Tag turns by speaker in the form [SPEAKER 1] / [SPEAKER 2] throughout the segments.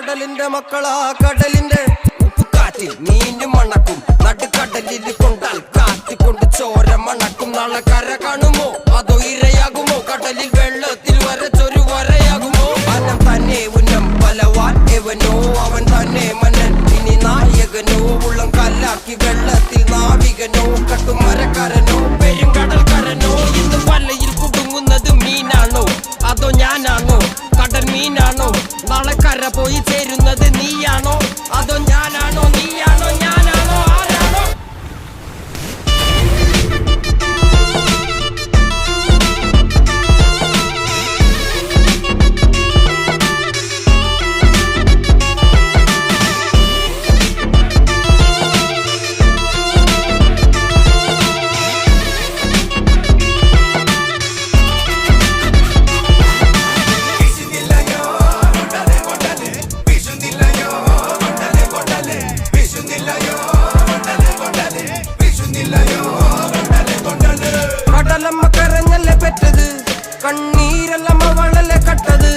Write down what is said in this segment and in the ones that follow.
[SPEAKER 1] കടലിന്റെ മക്കളാ കടലിന്റെ ഉപ്പുകാറ്റിൽ മീനും മണക്കും നടുക്കടലിൽ കൊണ്ടാൽ കാറ്റിക്കൊണ്ട് ചോര മണക്കും. നാളെ കര കാണുമോ അതോ ഇരയാകുമോ? കടലിൽ വെള്ളത്തിൽ വരച്ചൊരു വരയാകുമോ? അനം തന്നെ ഉന്നം ബലവാൻ എവനോ അവൻ തന്നെ മന്നൻ ഇനി നായകനോ. ഉള്ളം കല്ലാക്കി വെള്ളത്തിൽ നാവികനോ കട്ടുമരക്കാരനോ പെരുങ്കടൽക്കാരനോ. ഇന്ന് വലയിൽ കുടുങ്ങുന്നത് മീനാണോ അതോ ഞാനാണോ? കടൽ മീനാണോ? നാളെ കര പോയി ചേരുന്നത് നീയാണോ അതോ ഞാനാണോ? നീയാണോ ഞാനാണോ ആരാണോ? കടലമ്മ കരഞ്ഞല്ലേ പെറ്റത്, കണ്ണീരല്ലമ്മ വളല്ലേ കട്ടത്,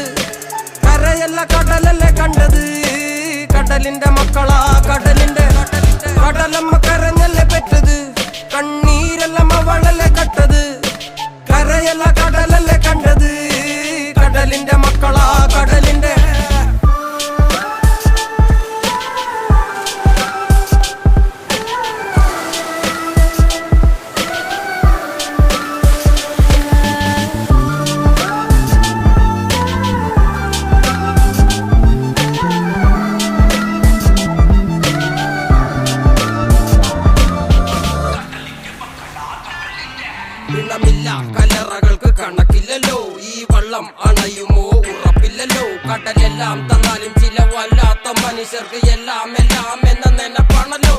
[SPEAKER 1] കരയല്ല കടലല്ലേ കണ്ടത്. കടലിന്റെ മക്കളാ കടലിന്റെ കടലമ്മ കരഞ്ഞല്ലേ പെറ്റത്, കണ്ണീരല്ലമ്മ വളല്ലേ കട്ടത്, കരയല്ല കടലല്ലേ കണ്ടത്. കടലിന്റെ മക്കളാ കടലിന്റെ ില്ല കലറകൾക്ക് കണക്കില്ലല്ലോ. ഈ വള്ളം അണയുമോ ഉറപ്പില്ലല്ലോ. കടലെല്ലാം തന്നാലും ചില വല്ലാത്ത മനുഷ്യർക്ക് എല്ലാം എല്ലാം എന്ന നെനപ്പാണല്ലോ.